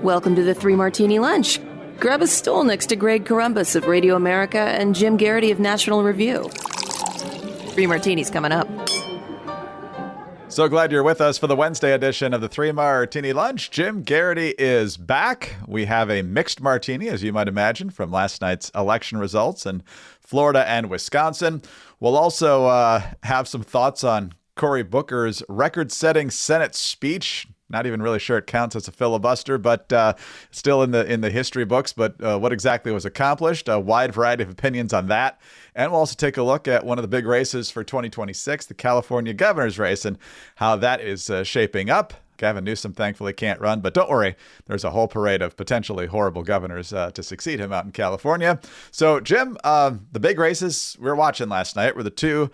Welcome to the Three Martini Lunch. Grab a stool next to Greg Columbus of Radio America and Jim Garrity of National Review. Three Martinis coming up. So glad you're with us for the Wednesday edition of the Three Martini Lunch. Jim Garrity is back. We have a mixed martini, as you might imagine, from last night's election results in Florida and Wisconsin. We'll also have some thoughts on Cory Booker's record-setting Senate speech. Not even really sure it counts as a filibuster, but still in the history books. But what exactly was accomplished? A wide variety of opinions on that. And we'll also take a look at one of the big races for 2026, the California governor's race, and how that is shaping up. Gavin Newsom thankfully can't run, but don't worry. There's a whole parade of potentially horrible governors to succeed him out in California. So, Jim, the big races we were watching last night were the two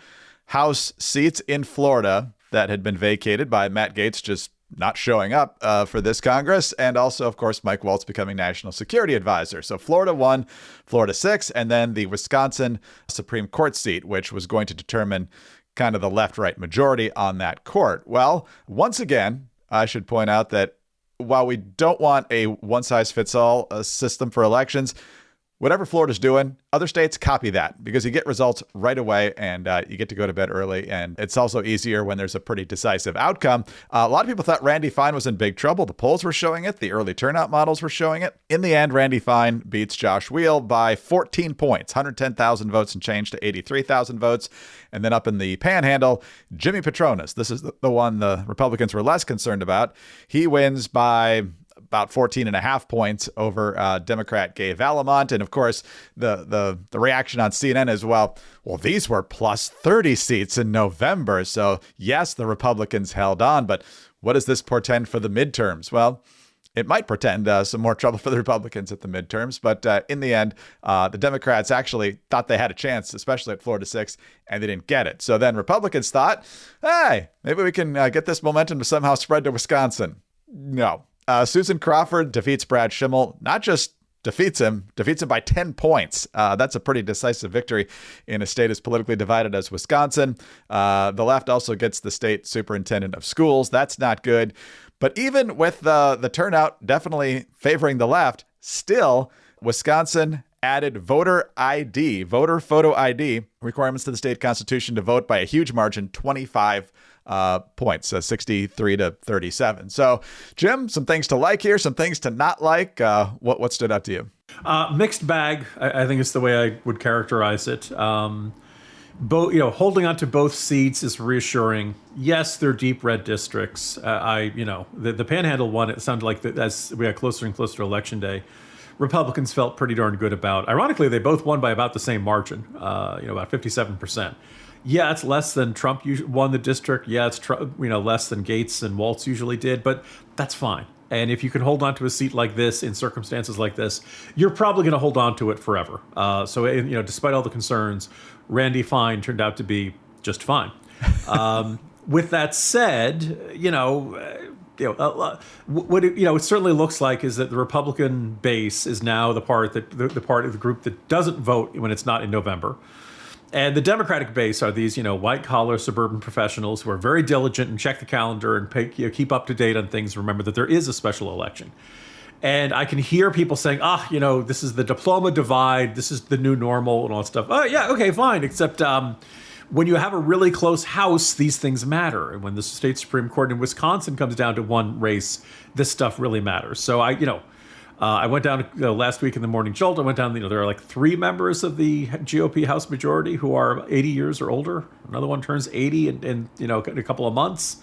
House seats in Florida that had been vacated by Matt Gaetz just not showing up for this Congress, and also, of course, Mike Waltz becoming National Security Advisor. So Florida 1, Florida 6, and then the Wisconsin Supreme Court seat, which was going to determine kind of the left-right majority on that court. Well, once again, I should point out that while we don't want a one-size-fits-all system for elections, whatever Florida's doing, other states copy that because you get results right away and you get to go to bed early. And it's also easier when there's a pretty decisive outcome. A lot of people thought Randy Fine was in big trouble. The polls were showing it. The early turnout models were showing it. In the end, Randy Fine beats Josh Weil by 14 points, 110,000 votes and change to 83,000 votes. And then up in the panhandle, Jimmy Petronas. This is the one the Republicans were less concerned about. He wins by about 14 and a half points over Democrat Gay Valamont. And of course, the reaction on CNN as well, these were plus 30 seats in November. So yes, the Republicans held on, but what does this portend for the midterms? Well, it might portend some more trouble for the Republicans at the midterms, but in the end, the Democrats actually thought they had a chance, especially at Florida 6, and they didn't get it. So then Republicans thought, hey, maybe we can get this momentum to somehow spread to Wisconsin. No. Susan Crawford defeats Brad Schimmel, not just defeats him by 10 points. That's a pretty decisive victory in a state as politically divided as Wisconsin. The left also gets the state superintendent of schools. That's not good. But even with the turnout definitely favoring the left, still, Wisconsin added voter photo ID requirements to the state constitution to vote by a huge margin, 25 points, 63 to 37. So, Jim, some things to like here, some things to not like. What stood out to you? Mixed bag, I think is the way I would characterize it. Holding on to both seats is reassuring. Yes, they're deep red districts. The Panhandle one, it sounded like as we got closer and closer to Election Day, Republicans felt pretty darn good about. Ironically, they both won by about the same margin, about 57%. Yeah, it's less than Trump won the district. Yeah, it's less than Gaetz and Waltz usually did, but that's fine. And if you can hold on to a seat like this in circumstances like this, you're probably going to hold on to it forever. Despite all the concerns, Randy Fine turned out to be just fine. With that said, what it certainly looks like is that the Republican base is now the part of the group that doesn't vote when it's not in November. And the Democratic base are these, white-collar suburban professionals who are very diligent and check the calendar and keep up to date on things. Remember that there is a special election. And I can hear people saying, this is the diploma divide. This is the new normal and all that stuff. Oh, yeah, okay, fine. Except when you have a really close House, these things matter. And when the state Supreme Court in Wisconsin comes down to one race, this stuff really matters. So I went down last week in the Morning Jolt. I went down, there are like 3 members of the GOP House majority who are 80 years or older. Another one turns 80 in a couple of months.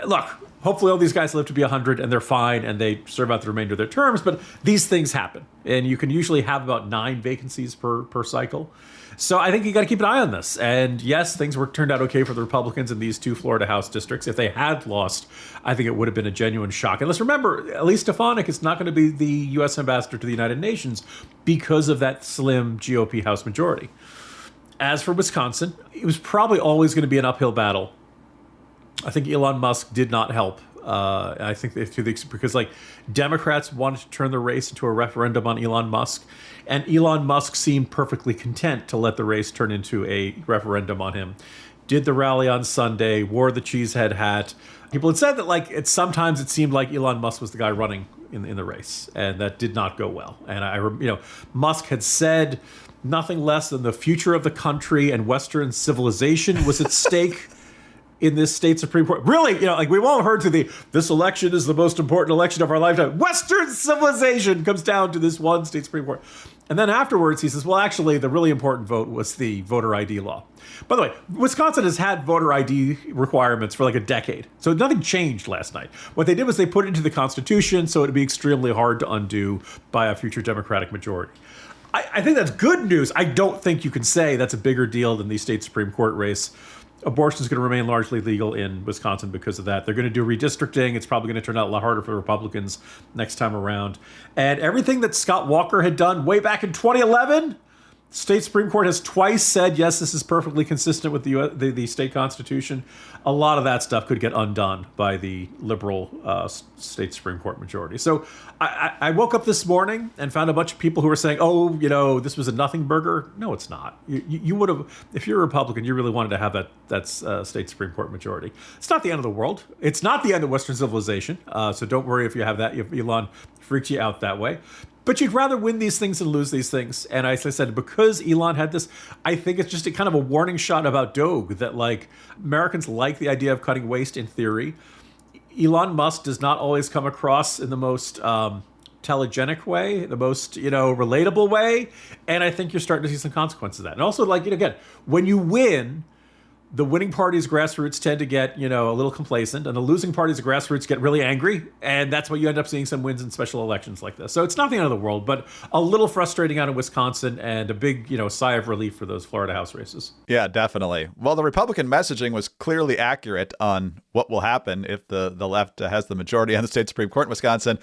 Look, hopefully all these guys live to be 100 and they're fine and they serve out the remainder of their terms, but these things happen. And you can usually have about 9 vacancies per cycle. So I think you got to keep an eye on this. And yes, things turned out okay for the Republicans in these 2 Florida House districts. If they had lost, I think it would have been a genuine shock. And let's remember, Elise Stefanik is not going to be the U.S. ambassador to the United Nations because of that slim GOP House majority. As for Wisconsin, it was probably always going to be an uphill battle. I think Elon Musk did not help. I think because Democrats wanted to turn the race into a referendum on Elon Musk, and Elon Musk seemed perfectly content to let the race turn into a referendum on him. Did the rally on Sunday, wore the cheesehead hat. People had said that sometimes it seemed like Elon Musk was the guy running in the race, and that did not go well. And Musk had said nothing less than the future of the country and Western civilization was at stake in this state Supreme Court. Really, we've all heard this election is the most important election of our lifetime. Western civilization comes down to this one state Supreme Court. And then afterwards, he says, well, actually, the really important vote was the voter ID law. By the way, Wisconsin has had voter ID requirements for like a decade. So nothing changed last night. What they did was they put it into the Constitution, so it'd be extremely hard to undo by a future Democratic majority. I think that's good news. I don't think you can say that's a bigger deal than the state Supreme Court race. Abortion is going to remain largely legal in Wisconsin because of that. They're going to do redistricting. It's probably going to turn out a lot harder for Republicans next time around. And everything that Scott Walker had done way back in 2011, state Supreme Court has twice said, yes, this is perfectly consistent with the state constitution. A lot of that stuff could get undone by the liberal state Supreme Court majority. So I woke up this morning and found a bunch of people who were saying, this was a nothing burger. No, it's not. You would have, if you're a Republican, you really wanted to have that state Supreme Court majority. It's not the end of the world. It's not the end of Western civilization. So don't worry if you have that, if Elon freaks you out that way. But you'd rather win these things than lose these things. And as I said, because Elon had this, I think it's just a kind of a warning shot about Doge that Americans like the idea of cutting waste in theory. Elon Musk does not always come across in the most telegenic way, the most, relatable way. And I think you're starting to see some consequences of that. And also, again, when you win, the winning party's grassroots tend to get, a little complacent, and the losing party's grassroots get really angry. And that's why you end up seeing some wins in special elections like this. So it's not the end of the world, but a little frustrating out in Wisconsin and a big, sigh of relief for those Florida House races. Yeah, definitely. Well, the Republican messaging was clearly accurate on what will happen if the left has the majority on the state Supreme Court in Wisconsin.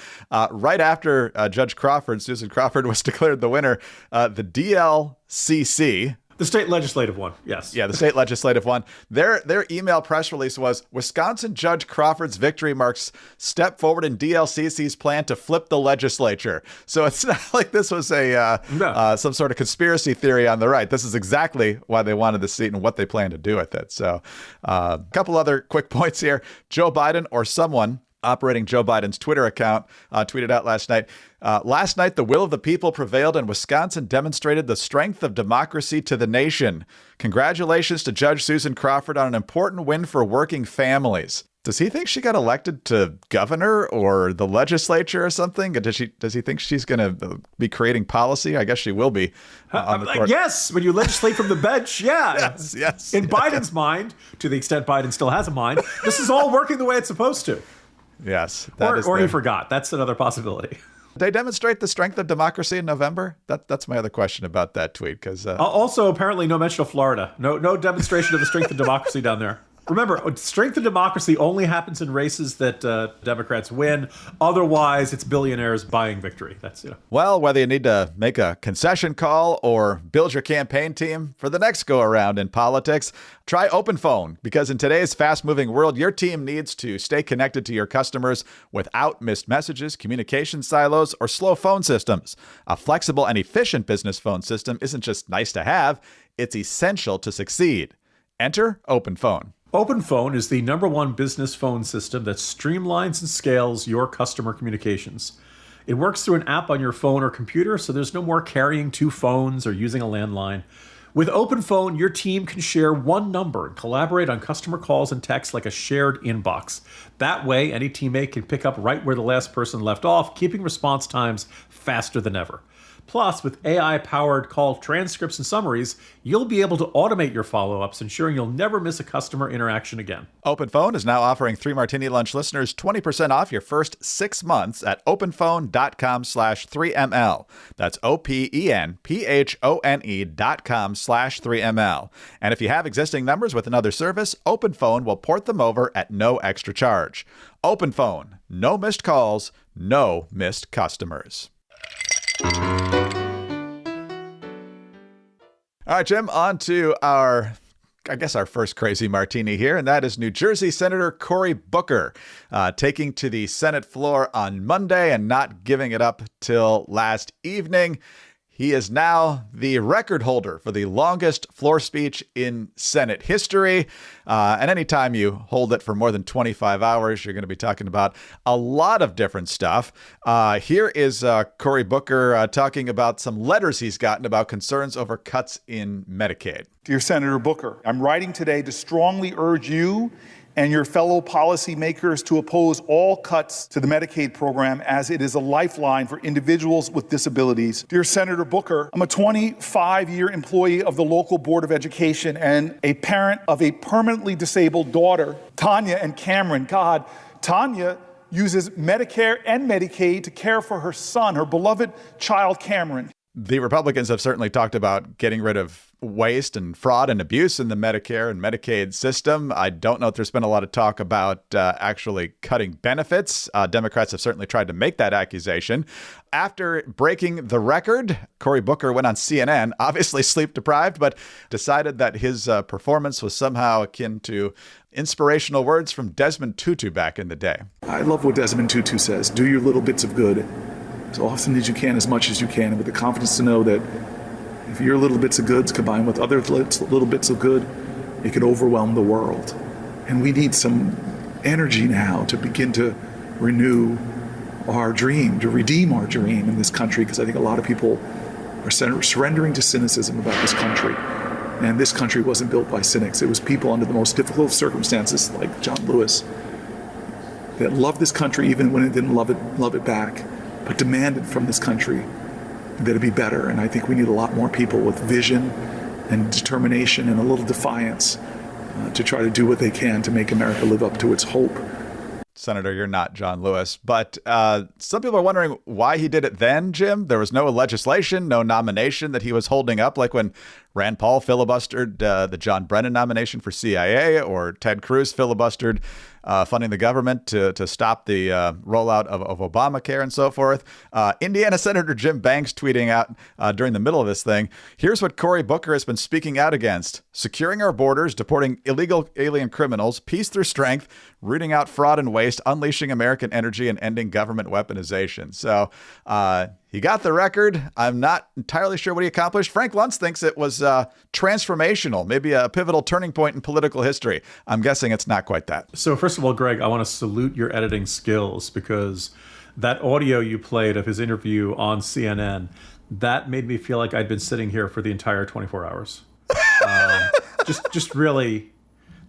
Right after Judge Crawford, Susan Crawford, was declared the winner, the DLCC, the state legislative one, yes. Yeah, the state legislative one. Their email press release was, Wisconsin Judge Crawford's victory marks step forward in DLCC's plan to flip the legislature. So it's not like this was some sort of conspiracy theory on the right. This is exactly why they wanted the seat and what they plan to do with it. So a couple other quick points here. Joe Biden, or someone operating Joe Biden's Twitter account, tweeted out last night, last night, the will of the people prevailed and Wisconsin demonstrated the strength of democracy to the nation. Congratulations to Judge Susan Crawford on an important win for working families. Does he think she got elected to governor or the legislature or something? Does he think she's going to be creating policy? I guess she will be. On the court. Yes, when you legislate from the bench, yeah. Yes. In Biden's mind, to the extent Biden still has a mind, this is all working the way it's supposed to. Yes. Or he forgot. That's another possibility. They demonstrate the strength of democracy in November? That's my other question about that tweet. Because also, apparently, no mention of Florida. No demonstration of the strength of democracy down there. Remember, strength of democracy only happens in races that Democrats win. Otherwise, it's billionaires buying victory. That's Well, whether you need to make a concession call or build your campaign team for the next go around in politics, try Open Phone, because in today's fast-moving world, your team needs to stay connected to your customers without missed messages, communication silos, or slow phone systems. A flexible and efficient business phone system isn't just nice to have, it's essential to succeed. Enter Open Phone. Open Phone is the #1 business phone system that streamlines and scales your customer communications. It works through an app on your phone or computer, so there's no more carrying 2 phones or using a landline. With Open Phone, your team can share one number and collaborate on customer calls and texts like a shared inbox. That way, any teammate can pick up right where the last person left off, keeping response times faster than ever. Plus, with AI-powered call transcripts and summaries, you'll be able to automate your follow-ups, ensuring you'll never miss a customer interaction again. Open Phone is now offering 3 Martini Lunch listeners 20% off your first 6 months at openphone.com/3ml. That's openphone.com/3ml. And if you have existing numbers with another service, Open Phone will port them over at no extra charge. Open Phone. No missed calls, no missed customers. All right, Jim, on to our first crazy martini here, and that is New Jersey Senator Cory Booker taking to the Senate floor on Monday and not giving it up till last evening. He is now the record holder for the longest floor speech in Senate history. And anytime you hold it for more than 25 hours, you're going to be talking about a lot of different stuff. Here is Cory Booker talking about some letters he's gotten about concerns over cuts in Medicaid. Dear Senator Booker, I'm writing today to strongly urge you and your fellow policymakers to oppose all cuts to the Medicaid program, as it is a lifeline for individuals with disabilities. Dear Senator Booker, I'm a 25-year employee of the local Board of Education and a parent of a permanently disabled daughter, Tanya and Cameron. God, Tanya uses Medicare and Medicaid to care for her son, her beloved child, Cameron. The Republicans have certainly talked about getting rid of waste and fraud and abuse in the Medicare and Medicaid system. I don't know if there's been a lot of talk about actually cutting benefits. Democrats have certainly tried to make that accusation. After breaking the record, Cory Booker went on CNN, obviously sleep deprived, but decided that his performance was somehow akin to inspirational words from Desmond Tutu back in the day. I love what Desmond Tutu says. Do your little bits of good as often as you can, as much as you can, and with the confidence to know that if your little bits of goods combined with other little bits of good, it can overwhelm the world. And we need some energy now to begin to renew our dream, to redeem our dream in this country, because I think a lot of people are surrendering to cynicism about this country. And this country wasn't built by cynics. It was people under the most difficult circumstances, like John Lewis, that loved this country even when it didn't love it back, but demanded from this country that it be better. And I think we need a lot more people with vision and determination and a little defiance to try to do what they can to make America live up to its hope. Senator, you're not John Lewis, but some people are wondering why he did it then, Jim. There was no legislation, no nomination that he was holding up, like when Rand Paul filibustered the John Brennan nomination for CIA, or Ted Cruz filibustered funding the government to stop the rollout of Obamacare and so forth. Indiana Senator Jim Banks tweeting out during the middle of this thing, here's what Cory Booker has been speaking out against: securing our borders, deporting illegal alien criminals, peace through strength, rooting out fraud and waste, unleashing American energy, and ending government weaponization. So he got the record. I'm not entirely sure what he accomplished. Frank Luntz thinks it was transformational, maybe a pivotal turning point in political history. I'm guessing it's not quite that. So first of all, Greg, I want to salute your editing skills, because that audio you played of his interview on CNN, that made me feel like I'd been sitting here for the entire 24 hours. Just really,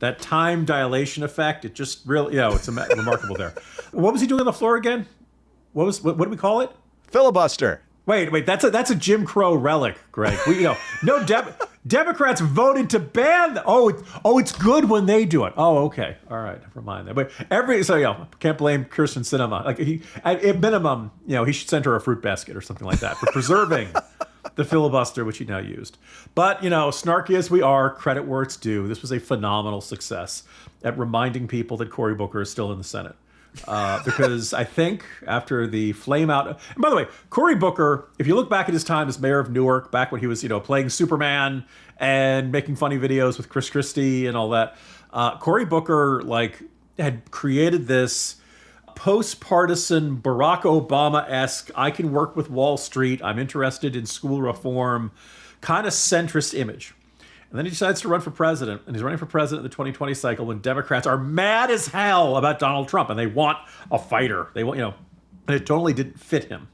that time dilation effect, it just really, it's remarkable there. What was he doing on the floor again? What do we call it? Filibuster. Wait, that's a Jim Crow relic, Greg. Democrats voted to ban. It's good when they do it. Oh, okay, all right, never mind. But can't blame Kirsten Sinema. Like at minimum, he should send her a fruit basket or something like that for preserving the filibuster, which he now used. But snarky as we are, credit where it's due. This was a phenomenal success at reminding people that Cory Booker is still in the Senate. Because I think after the flame out, and by the way, Cory Booker, if you look back at his time as mayor of Newark, back when he was, playing Superman and making funny videos with Chris Christie and all that, Cory Booker had created this post-partisan Barack Obama-esque, I can work with Wall Street, I'm interested in school reform, kind of centrist image. And then he decides to run for president, and he's running for president in the 2020 cycle when Democrats are mad as hell about Donald Trump, and they want a fighter. They want, and it totally didn't fit him.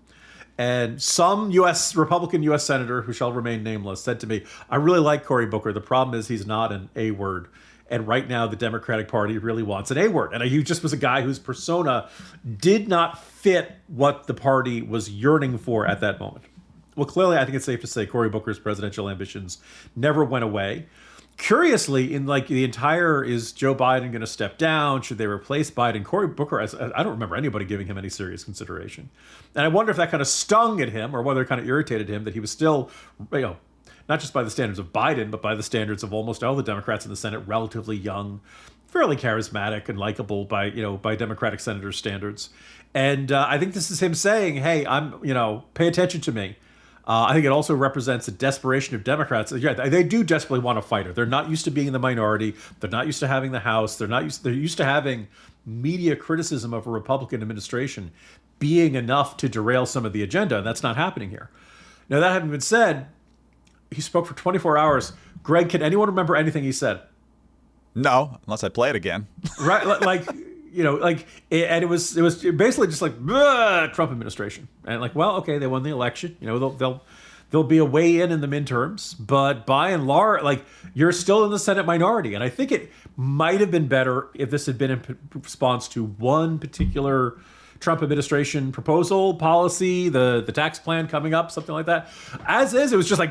And some Republican U.S. senator, who shall remain nameless, said to me, I really like Cory Booker. The problem is he's not an A-word. And right now, the Democratic Party really wants an A-word. And he just was a guy whose persona did not fit what the party was yearning for at that moment. Well, clearly, I think it's safe to say Cory Booker's presidential ambitions never went away. Curiously, in the entire, is Joe Biden going to step down? Should they replace Biden? Cory Booker, I don't remember anybody giving him any serious consideration. And I wonder if that kind of stung at him, or whether it kind of irritated him that he was still, not just by the standards of Biden, but by the standards of almost all the Democrats in the Senate, relatively young, fairly charismatic and likable by Democratic senators' standards. And I think this is him saying, hey, pay attention to me. I think it also represents a desperation of Democrats. Yeah, they do desperately want a fighter. They're not used to being in the minority. They're not used to having the House. They're used to having media criticism of a Republican administration being enough to derail some of the agenda, and that's not happening here. Now, that having been said, he spoke for 24 hours. Greg, can anyone remember anything he said? No, unless I play it again. Right? And it was basically just like Trump administration, and like, well, okay, they won the election. There'll be a weigh-in the midterms, but by and large, like, you're still in the Senate minority. And I think it might have been better if this had been in response to one particular Trump administration proposal, policy, the tax plan coming up, something like that. As is, it was just like,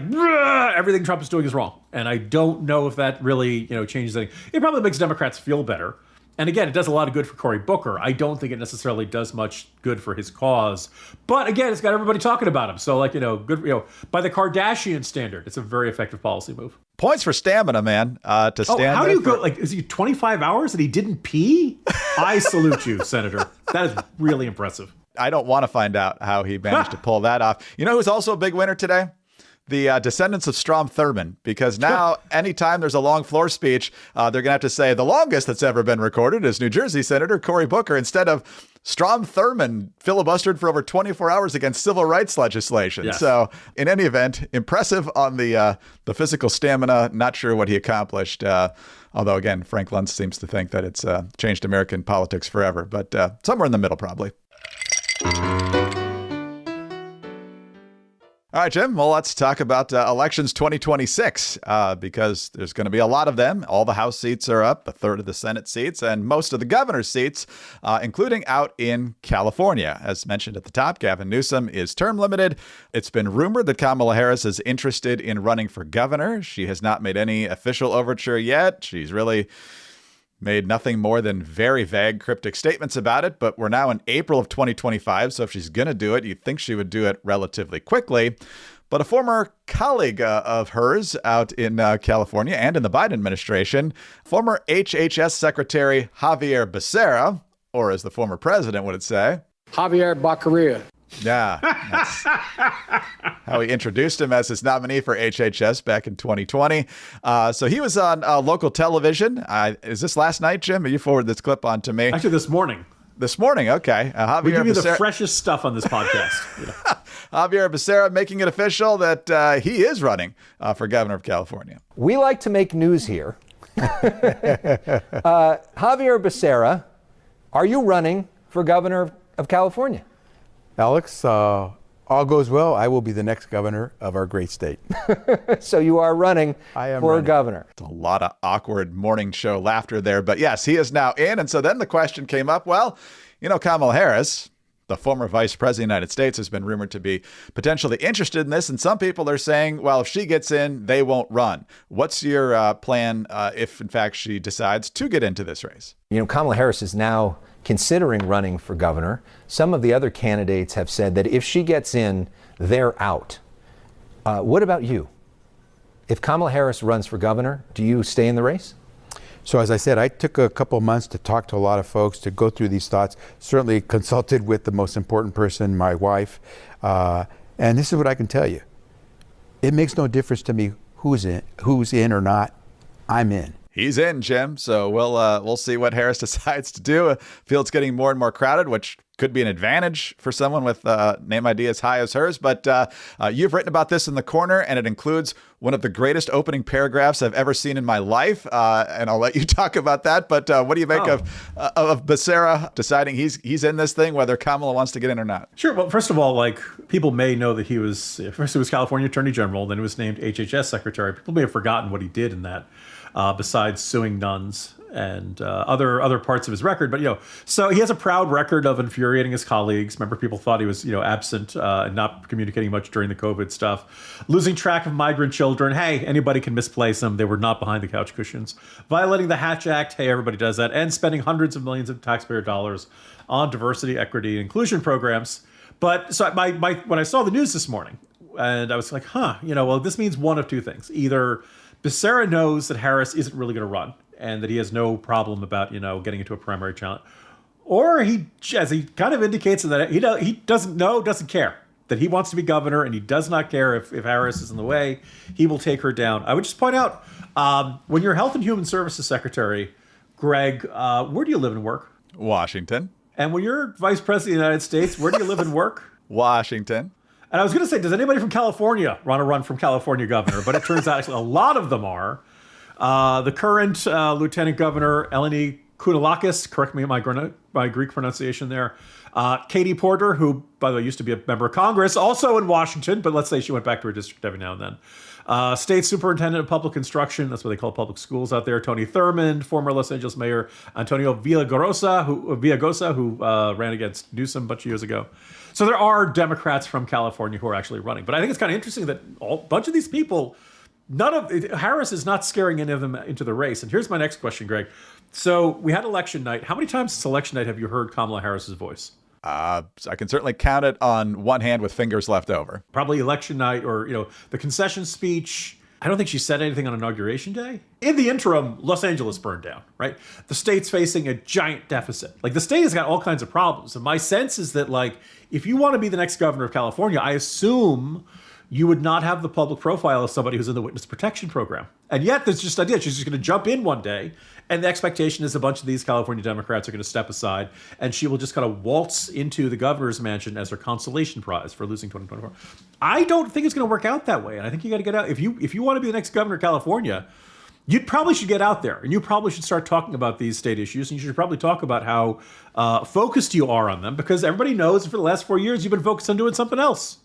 everything Trump is doing is wrong. And I don't know if that really, changes anything. It probably makes Democrats feel better. And again, it does a lot of good for Cory Booker. I don't think it necessarily does much good for his cause. But again, it's got everybody talking about him. So, like, good, by the Kardashian standard, it's a very effective policy move. Points for stamina, man. To stand. How do you go? Like, is he 25 hours and he didn't pee? I salute you, Senator. That is really impressive. I don't want to find out how he managed to pull that off. You know who's also a big winner today? The descendants of Strom Thurmond, because now anytime there's a long floor speech, they're going to have to say the longest that's ever been recorded is New Jersey Senator Cory Booker, instead of Strom Thurmond filibustered for over 24 hours against civil rights legislation. Yes. So in any event, impressive on the physical stamina. Not sure what he accomplished. Although, again, Frank Luntz seems to think that it's changed American politics forever. But somewhere in the middle, probably. All right, Jim. Well, let's talk about elections 2026 because there's going to be a lot of them. All the House seats are up, a third of the Senate seats, and most of the governor's seats, including out in California. As mentioned at the top, Gavin Newsom is term limited. It's been rumored that Kamala Harris is interested in running for governor. She has not made any official overture yet. She's really made nothing more than very vague, cryptic statements about it, but we're now in April of 2025, so if she's going to do it, you'd think she would do it relatively quickly. But a former colleague of hers out in California and in the Biden administration, former HHS Secretary Javier Becerra, or as the former president would say, Javier Becerra. Yeah, that's how he introduced him as his nominee for HHS back in 2020. So he was on local television. Is this last night, Jim? You forwarded this clip on to me. Actually, this morning. This morning, okay. Javier We give you the Becerra, freshest stuff on this podcast. Javier Becerra making it official that he is running for governor of California. We like to make news here. Javier Becerra, are you running for governor of California? Alex, all goes well, I will be the next governor of our great state. So you are running for governor. It's a lot of awkward morning show laughter there. But yes, he is now in. And so then the question came up, well, Kamala Harris, the former vice president of the United States, has been rumored to be potentially interested in this. And some people are saying, well, if she gets in, they won't run. What's your plan if, in fact, she decides to get into this race? Kamala Harris is now considering running for governor. Some of the other candidates have said that if she gets in, they're out. What about you? If Kamala Harris runs for governor, do you stay in the race? So as I said, I took a couple months to talk to a lot of folks, to go through these thoughts, certainly consulted with the most important person, my wife. And this is what I can tell you. It makes no difference to me who's in or not. I'm in. He's in, Jim. So we'll see what Harris decides to do. Field's getting more and more crowded, which could be an advantage for someone with name ID as high as hers. But you've written about this in The Corner, and it includes one of the greatest opening paragraphs I've ever seen in my life. And I'll let you talk about that. But what do you make of Becerra deciding he's in this thing, whether Kamala wants to get in or not? Sure. Well, first of all, like, people may know that first he was California Attorney General, then he was named HHS Secretary. People may have forgotten what he did in that. Besides suing nuns and other parts of his record. But, so he has a proud record of infuriating his colleagues. Remember, people thought he was, absent and not communicating much during the COVID stuff. Losing track of migrant children. Hey, anybody can misplace them. They were not behind the couch cushions. Violating the Hatch Act. Hey, everybody does that. And spending hundreds of millions of taxpayer dollars on diversity, equity, and inclusion programs. But so when I saw the news this morning, and I was like, well, this means one of two things. Either Becerra knows that Harris isn't really going to run and that he has no problem about, getting into a primary challenge. Or he, as he kind of indicates that he doesn't care, that he wants to be governor and he does not care if Harris is in the way. He will take her down. I would just point out, when you're Health and Human Services Secretary, Greg, where do you live and work? Washington. And when you're Vice President of the United States, where do you live and work? Washington. And I was going to say, does anybody from California want to run from California governor? But it turns out actually a lot of them are. The current Lieutenant Governor, Eleni Kounalakis, correct me on my Greek pronunciation there. Katie Porter, who, by the way, used to be a member of Congress, also in Washington, but let's say she went back to her district every now and then. State Superintendent of Public Instruction, that's what they call public schools out there, Tony Thurmond, former Los Angeles Mayor Antonio Villagosa, who ran against Newsom a bunch of years ago. So there are Democrats from California who are actually running. But I think it's kind of interesting that a bunch of these people, Harris is not scaring any of them into the race. And here's my next question, Greg. So we had election night. How many times since election night have you heard Kamala Harris's voice? I can certainly count it on one hand with fingers left over. Probably election night or, the concession speech. I don't think she said anything on Inauguration Day. In the interim, Los Angeles burned down, right? The state's facing a giant deficit. Like, the state has got all kinds of problems. And my sense is that, if you want to be the next governor of California, I assume you would not have the public profile of somebody who's in the witness protection program. And yet there's just idea she's just going to jump in one day, and the expectation is a bunch of these California Democrats are going to step aside, and she will just kind of waltz into the governor's mansion as her consolation prize for losing 2024. I don't think it's going to work out that way, and I think you got to get out. If you want to be the next governor of California, you probably should get out there, and you probably should start talking about these state issues, and you should probably talk about how focused you are on them, because everybody knows for the last 4 years you've been focused on doing something else.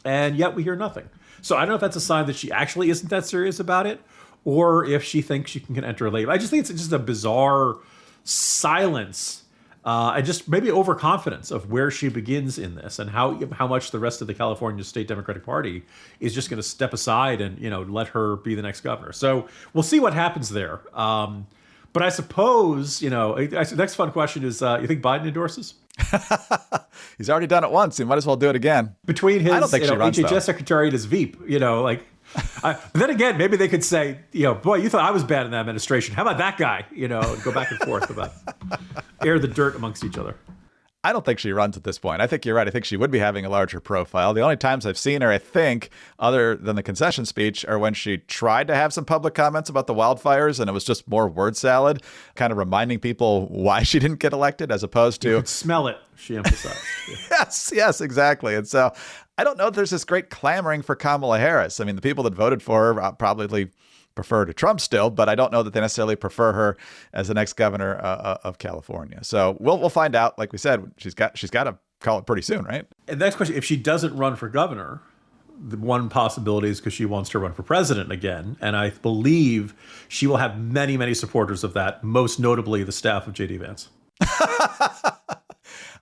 And yet we hear nothing. So I don't know if that's a sign that she actually isn't that serious about it, or if she thinks she can enter late. I just think it's just a bizarre silence and just maybe overconfidence of where she begins in this, and how much the rest of the California State Democratic Party is just going to step aside and let her be the next governor. So we'll see what happens there. But I suppose the next fun question is: you think Biden endorses? He's already done it once. He might as well do it again. Between his I don't think she runs, HHS though. secretary and his Veep, but then again, maybe they could say, boy, you thought I was bad in that administration. How about that guy? And go back and forth about air the dirt amongst each other. I don't think she runs at this point. I think you're right. I think she would be having a larger profile. The only times I've seen her, I think, other than the concession speech, are when she tried to have some public comments about the wildfires, and it was just more word salad, kind of reminding people why she didn't get elected, as opposed to... You could smell it, she emphasized. Yes, exactly. And so I don't know if there's this great clamoring for Kamala Harris. I mean, the people that voted for her probably prefer to Trump still, but I don't know that they necessarily prefer her as the next governor of California. So we'll find out. Like we said, she's got to call it pretty soon, right? And the next question: if she doesn't run for governor, the one possibility is because she wants to run for president again, and I believe she will have many, many supporters of that. Most notably, the staff of J.D. Vance.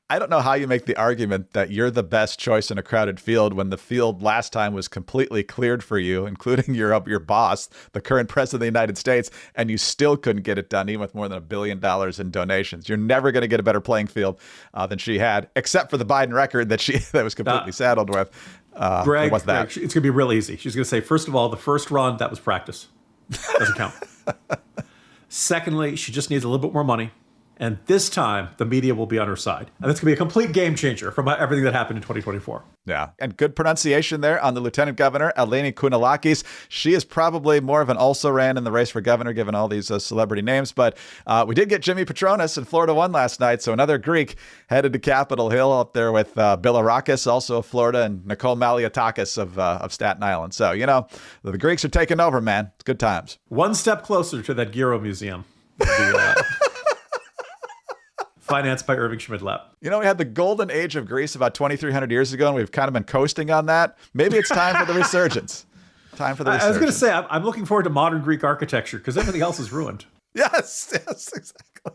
I don't know how you make the argument that you're the best choice in a crowded field when the field last time was completely cleared for you, including your boss, the current president of the United States, and you still couldn't get it done, even with more than $1 billion in donations. You're never going to get a better playing field than she had, except for the Biden record that was completely saddled with. Greg, what's that? Greg, it's going to be real easy. She's going to say, first of all, the first run, that was practice. Doesn't count. Secondly, she just needs a little bit more money. And this time, the media will be on her side. And that's going to be a complete game changer from everything that happened in 2024. Yeah. And good pronunciation there on the Lieutenant Governor, Eleni Kounalakis. She is probably more of an also-ran in the race for governor, given all these celebrity names. But we did get Jimmy Petronas in Florida 1 last night. So another Greek headed to Capitol Hill up there with Bilarakis, also of Florida, and Nicole Malliotakis of Staten Island. So, the Greeks are taking over, man. It's good times. One step closer to that Giro Museum. Financed by Irving Schmidlap. We had the golden age of Greece about 2,300 years ago, and we've kind of been coasting on that. Maybe it's time for the resurgence. I was going to say, I'm looking forward to modern Greek architecture because everything else is ruined. Yes, exactly.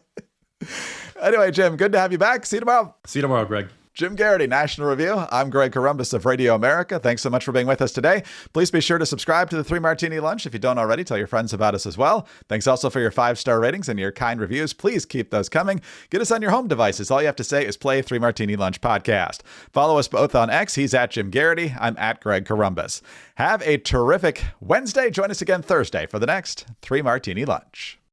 Anyway, Jim, good to have you back. See you tomorrow. See you tomorrow, Greg. Jim Garrity, National Review. I'm Greg Corombos of Radio America. Thanks so much for being with us today. Please be sure to subscribe to the 3 Martini Lunch. If you don't already, tell your friends about us as well. Thanks also for your 5-star ratings and your kind reviews. Please keep those coming. Get us on your home devices. All you have to say is play 3 Martini Lunch podcast. Follow us both on X. He's at Jim Garrity. I'm at Greg Corombos. Have a terrific Wednesday. Join us again Thursday for the next 3 Martini Lunch.